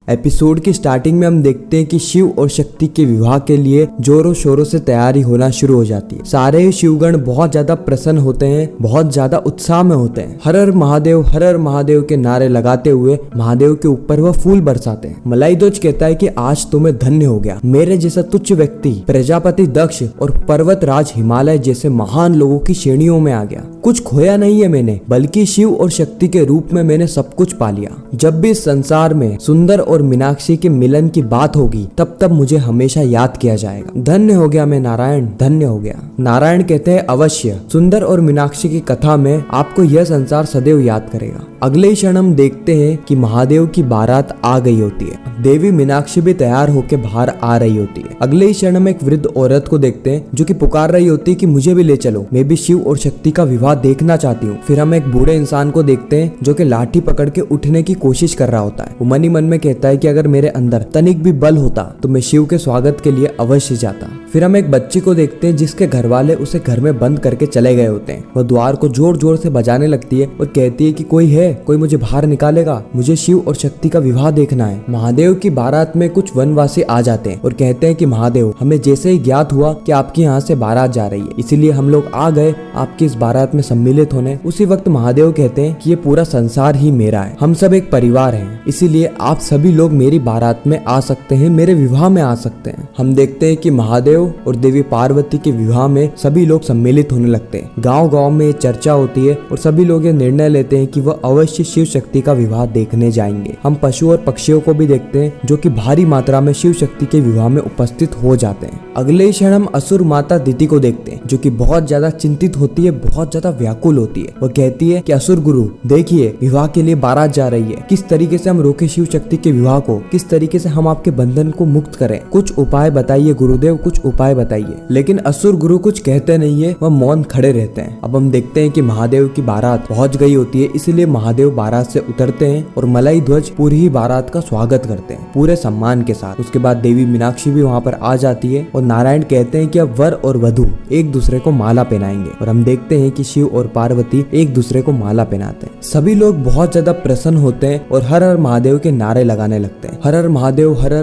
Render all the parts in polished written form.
Episode की starting में हम देखते हैं कि शिव और शक्ति के विवाह के लिए जोरों शोरों से तैयारी होना शुरू हो जाती है। सारे ही शिवगण बहुत ज्यादा प्रसन्न होते हैं, बहुत ज्यादा उत्साह में होते हैं। हर हर महादेव के नारे लगाते हुए महादेव के ऊपर वह फूल बरसाते हैं। मलाई ध्वज कहता है कि आज तो मैं धन्य हो गया, मेरे जैसा तुच्छ व्यक्ति प्रजापति दक्ष और पर्वत राज हिमालय जैसे महान लोगों की श्रेणियों में आ गया। कुछ खोया नहीं है मैंने, बल्कि शिव और शक्ति के रूप में मैंने सब कुछ पा लिया। जब भी इस संसार में सुंदर और मीनाक्षी के मिलन की बात होगी तब मुझे हमेशा याद किया जाएगा। धन्य हो गया मैं नारायण, धन्य हो गया। नारायण कहते हैं अवश्य, सुंदर और मीनाक्षी की कथा में आपको यह संसार सदैव याद करेगा। अगले ही क्षण हम देखते हैं कि महादेव की बारात आ गई होती है। देवी मीनाक्षी भी तैयार होकर बाहर आ रही होती है। अगले ही क्षण हम एक वृद्ध औरत को देखते हैं जो कि पुकार रही होती है कि मुझे भी ले चलो, मैं भी शिव और शक्ति का विवाह देखना चाहती हूँ। फिर हम एक बूढ़े इंसान को देखते हैं जो कि लाठी पकड़ के उठने की कोशिश कर रहा होता है। वो मन ही मन में कहता है कि अगर मेरे अंदर तनिक भी बल होता तो मैं शिव के स्वागत के लिए अवश्य जाता। फिर हम एक बच्ची को देखते हैं जिसके घर वाले उसे घर में बंद करके चले गए होते हैं। वह द्वार को जोर जोर से बजाने लगती है और कहती है कि कोई है, कोई मुझे बाहर निकालेगा, मुझे शिव और शक्ति का विवाह देखना है। महादेव की बारात में कुछ वनवासी आ जाते हैं और कहते हैं कि महादेव, हमें जैसे ही ज्ञात हुआ कि आपकी यहाँ से बारात जा रही है, इसीलिए हम लोग आ गए आपकी इस बारात में सम्मिलित होने। उसी वक्त महादेव कहते हैं कि ये पूरा संसार ही मेरा है, हम सब एक परिवार हैं, इसीलिए आप सभी लोग मेरी बारात में आ सकते हैं, मेरे विवाह में आ सकते हैं। हम देखते हैं कि महादेव और देवी पार्वती के विवाह में सभी लोग सम्मिलित होने लगते हैं। गाँव गाँव में चर्चा होती है और सभी लोग ये निर्णय लेते हैं कि वह अवश्य शिव शक्ति का विवाह देखने जाएंगे। हम पशु और पक्षियों को भी देखते हैं जो कि भारी मात्रा में शिव शक्ति के विवाह में उपस्थित हो जाते हैं। अगले ही क्षण हम असुर माता दिति को देखते हैं जो कि बहुत ज्यादा चिंतित होती है, बहुत ज्यादा व्याकुल होती है। वह कहती है कि असुर गुरु देखिए, विवाह के लिए बारात जा रही है, किस तरीके से हम रोके शिव शक्ति के विवाह को, किस तरीके से हम आपके बंधन को मुक्त करें, कुछ उपाय बताइए गुरुदेव, कुछ उपाय बताइए। लेकिन असुर गुरु कुछ कहते नहीं है, वह मौन खड़े रहते हैं। अब हम देखते हैं कि महादेव की बारात पहुंच गई होती है, इसलिए महादेव बारात से उतरते हैं और मलाई ध्वज पूरी ही बारात का स्वागत करते हैं पूरे सम्मान के साथ। उसके बाद देवी मीनाक्षी भी वहाँ पर आ जाती है और नारायण कहते हैं कि अब वर और वधू एक दूसरे को माला पहनाएंगे और हम देखते हैं कि शिव और पार्वती एक दूसरे को माला पहनाते हैं। सभी लोग बहुत ज्यादा प्रसन्न होते हैं और हर हर महादेव के नारे लगाने लगते हैं। हर हर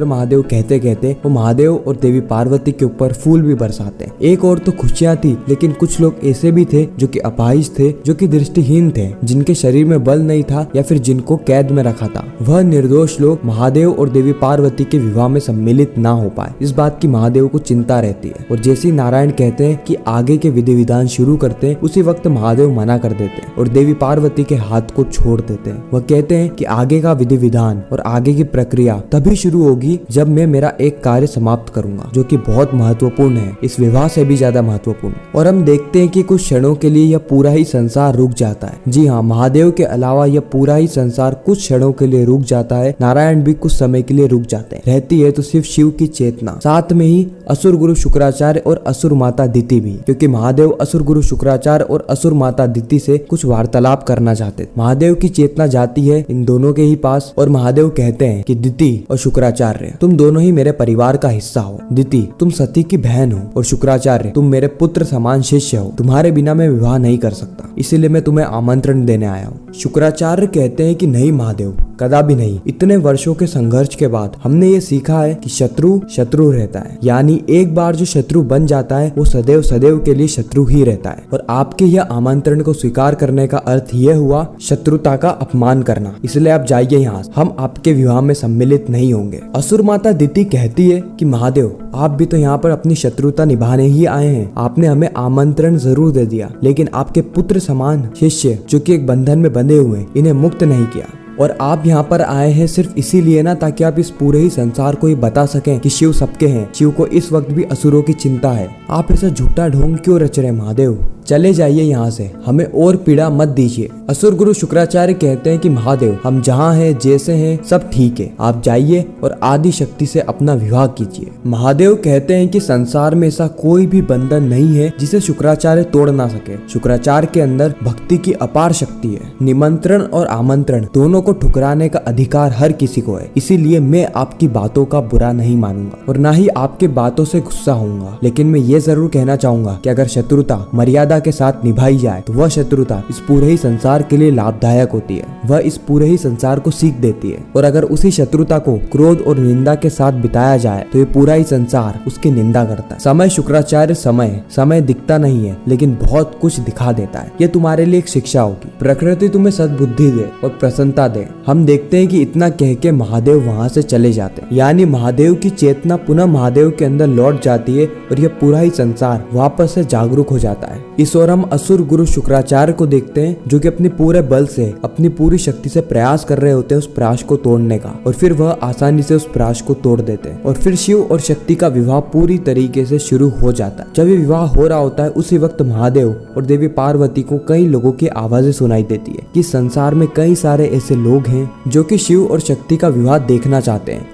महादेव कहते कहते वो महादेव और देवी पार्वती के ऊपर फूल भी बरसाते हैं। एक और तो खुशियां थी, लेकिन कुछ लोग ऐसे भी थे जो कि अपाहिज थे, जो कि दृष्टिहीन थे, जिनके शरीर में बल नहीं था या फिर जिनको कैद में रखा था। वह निर्दोष लोग महादेव और देवी पार्वती के विवाह में सम्मिलित ना हो पाए। इस बात की महादेव को चिंता रहती है और जैसे नारायण कहते हैं कि आगे के विधि विधान शुरू करते हैं, उसी वक्त महादेव मना कर देते हैं और देवी पार्वती के हाथ को छोड़ देते हैं। वह कहते हैं कि आगे का विधि विधान और आगे की प्रक्रिया तभी शुरू होगी जब मैं मेरा एक कार्य समाप्त करूंगा, जो कि बहुत महत्वपूर्ण है, इस विवाह से भी ज्यादा महत्वपूर्ण। और हम देखते हैं कि कुछ क्षणों के लिए यह पूरा ही संसार रुक जाता है। जी हाँ, महादेव के अलावा यह पूरा ही संसार कुछ क्षणों के लिए रुक जाता है। नारायण भी कुछ समय के लिए रुक जाते हैं। रहती है तो सिर्फ शिव की चेतना, साथ में ही असुर गुरु शुक्राचार्य और असुर माता दिति भी, क्योंकि महादेव असुर गुरु शुक्राचार्य और असुर माता दिति से कुछ वार्तालाप करना चाहते। महादेव की चेतना जाती है इन दोनों के ही पास और महादेव कहते हैं कि दिति और शुक्राचार्य, तुम दोनों ही मेरे परिवार का हिस्सा हो। दिति, तुम सती की बहन हो और शुक्राचार्य, तुम मेरे पुत्र समान शिष्य हो। तुम्हारे बिना मैं विवाह नहीं कर सकता, इसीलिए मैं तुम्हें आमंत्रण देने आया हूँ। शुक्राचार्य कहते हैं कि नहीं महादेव, कदापि नहीं। इतने वर्षों के संघर्ष के बाद हमने ये सीखा है कि शत्रु शत्रु रहता है, यानी एक बार जो शत्रु बन जाता है वो सदैव सदैव के लिए शत्रु ही रहता है। और आपके यह आमंत्रण को स्वीकार करने का अर्थ यह हुआ शत्रुता का अपमान करना, इसलिए आप जाइए यहाँ, हम आपके विवाह में सम्मिलित नहीं होंगे। असुर माता दिति कहती है कि महादेव, आप भी तो यहाँ पर अपनी शत्रुता निभाने ही आए हैं। आपने हमें आमंत्रण जरूर दे दिया, लेकिन आपके पुत्र समान शिष्य जो कि एक बंधन में बंधे हुए, इन्हें मुक्त नहीं किया। और आप यहाँ पर आए हैं सिर्फ इसीलिए ना, ताकि आप इस पूरे ही संसार को ये बता सकें कि शिव सबके हैं। शिव को इस वक्त भी असुरों की चिंता है। आप ऐसा झूठा ढोंग क्यों रच रहे महादेव? चले जाइए यहाँ से, हमें और पीड़ा मत दीजिए। असुर गुरु शुक्राचार्य कहते हैं कि महादेव, हम जहाँ हैं जैसे हैं सब ठीक है, आप जाइए और आदि शक्ति से अपना विवाह कीजिए। महादेव कहते हैं कि संसार में ऐसा कोई भी बंधन नहीं है जिसे शुक्राचार्य तोड़ ना सके। शुक्राचार्य के अंदर भक्ति की अपार शक्ति है। निमंत्रण और आमंत्रण दोनों को ठुकराने का अधिकार हर किसी को है, इसीलिए मैं आपकी बातों का बुरा नहीं मानूंगा और ना ही आपके बातों से गुस्सा होऊंगा, लेकिन मैं ये जरूर कहना चाहूंगा कि अगर शत्रुता मर्यादा के साथ निभाई जाए तो वह शत्रुता इस पूरे ही संसार के लिए लाभदायक होती है, वह इस पूरे ही संसार को सीख देती है। और अगर उसी शत्रुता को क्रोध और निंदा के साथ बिताया जाए तो ये पूरा ही संसार उसकी निंदा करता है। समय शुक्राचार्य समय दिखता नहीं है लेकिन बहुत कुछ दिखा देता है। ये तुम्हारे लिए एक शिक्षा होगी। प्रकृति तुम्हें सद्बुद्धि दे और प्रसन्नता दे। हम देखते हैं कि इतना कह के महादेव वहाँ से चले जाते हैं, यानी महादेव की चेतना पुनः महादेव के अंदर लौट जाती है और यह पूरा ही संसार वापस से जागरूक हो जाता है। इस ओर हम असुर गुरु शुक्राचार्य को देखते हैं जो कि अपने पूरे बल से अपनी पूरी शक्ति से प्रयास कर रहे होते हैं उस प्रयास को तोड़ने का, और फिर वह आसानी से उस प्रयास को तोड़ देते हैं। और फिर शिव और शक्ति का विवाह पूरी तरीके से शुरू हो जाता है। जब ये विवाह हो रहा होता है उसी वक्त महादेव और देवी पार्वती को कई लोगों की आवाजें सुनाई देती है कि संसार में कई सारे ऐसे लोग हैं जो कि शिव और शक्ति का विवाह देखना चाहते हैं,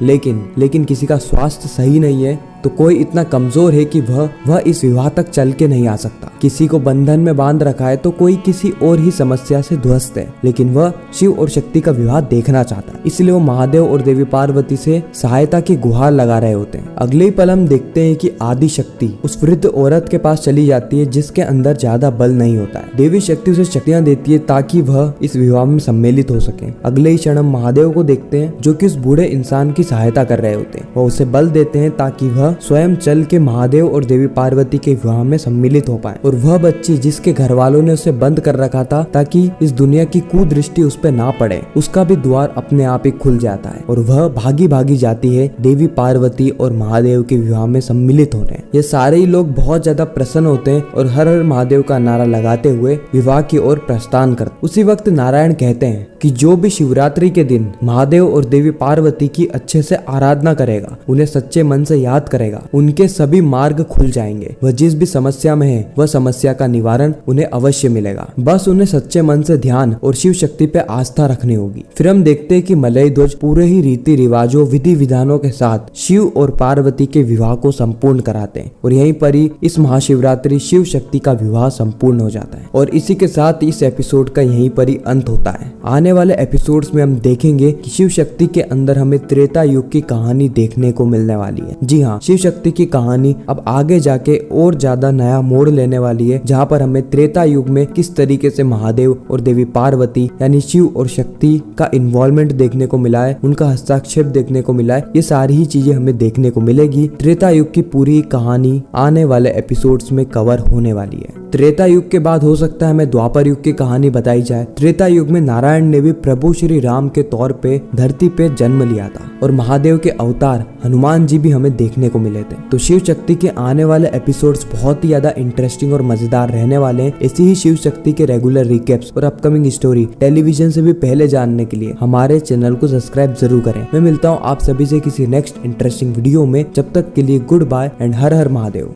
लेकिन किसी का स्वास्थ्य सही नहीं है, तो कोई इतना कमजोर है कि वह इस विवाह तक चल के नहीं आ सकता। किसी को बंधन में बांध रखा है तो कोई किसी और ही समस्या से ध्वस्त है, लेकिन वह शिव और शक्ति का विवाह देखना चाहता है। इसलिए वो महादेव और देवी पार्वती से सहायता की गुहार लगा रहे होते हैं। अगले ही पल हम देखते हैं कि आदि शक्ति उस वृद्ध औरत के पास चली जाती है जिसके अंदर ज्यादा बल नहीं होता है। देवी शक्ति उसे शक्तियां देती है ताकि वह इस विवाह में सम्मिलित हो सके। अगले ही क्षण हम महादेव को देखते हैं जो कि उस बूढ़े इंसान की सहायता कर रहे होते हैं। वह उसे बल देते हैं ताकि वह स्वयं चल के महादेव और देवी पार्वती के विवाह में सम्मिलित हो पाए। और वह बच्ची जिसके घर वालों ने उसे बंद कर रखा था ताकि इस दुनिया की कुदृष्टि उस पर ना पड़े, उसका भी द्वार अपने आप ही खुल जाता है और वह भागी जाती है देवी पार्वती और महादेव के विवाह में सम्मिलित होने। ये सारे ही लोग बहुत ज्यादा प्रसन्न होते हैं और हर हर महादेव का नारा लगाते हुए विवाह की ओर प्रस्थान करते। उसी वक्त नारायण कहते हैं कि जो भी शिवरात्रि के दिन महादेव और देवी पार्वती की अच्छे से आराधना करेगा, उन्हें सच्चे मन से याद करेगा, उनके सभी मार्ग खुल जाएंगे। वह जिस भी समस्या में है वह समस्या का निवारण उन्हें अवश्य मिलेगा। बस उन्हें सच्चे मन से ध्यान और शिव शक्ति पे आस्था रखनी होगी। फिर हम देखते हैं कि मलय ध्वज पूरे ही रीति रिवाजों विधि विधानों के साथ शिव और पार्वती के विवाह को संपूर्ण कराते हैं और यहीं पर ही इस महाशिवरात्रि शिव शक्ति का विवाह संपूर्ण हो जाता है। और इसी के साथ इस एपिसोड का यहीं पर ही अंत होता है। आने वाले एपिसोड्स में हम देखेंगे कि शिव शक्ति के अंदर हमें त्रेता युग की कहानी देखने को मिलने वाली है। जी हाँ, शिव शक्ति की कहानी अब आगे जाके और ज्यादा नया मोड़ लेने वाली है, जहाँ पर हमें त्रेता युग में किस तरीके से महादेव और देवी पार्वती यानी शिव और शक्ति का इन्वॉल्वमेंट देखने को मिला है, उनका हस्तक्षेप देखने को मिला है। ये सारी ही चीजें हमें देखने को मिलेगी। त्रेता युग की पूरी कहानी आने वाले एपिसोड्स में कवर होने वाली है। त्रेता युग के बाद हो सकता है हमें द्वापर युग की कहानी बताई जाए। त्रेता युग में नारायण ने भी प्रभु श्री राम के तौर पे धरती पे जन्म लिया था और महादेव के अवतार हनुमान जी भी हमें देखने को मिले थे। तो शिव शक्ति के आने वाले एपिसोड्स बहुत ही ज्यादा इंटरेस्टिंग और मजेदार रहने वाले हैं। ऐसी ही शिव शक्ति के रेगुलर रिकैप्स और अपकमिंग स्टोरी टेलीविजन से भी पहले जानने के लिए हमारे चैनल को सब्सक्राइब जरूर करें। मैं मिलता हूँ आप सभी से किसी नेक्स्ट इंटरेस्टिंग वीडियो में। जब तक के लिए गुड बाय एंड हर हर महादेव।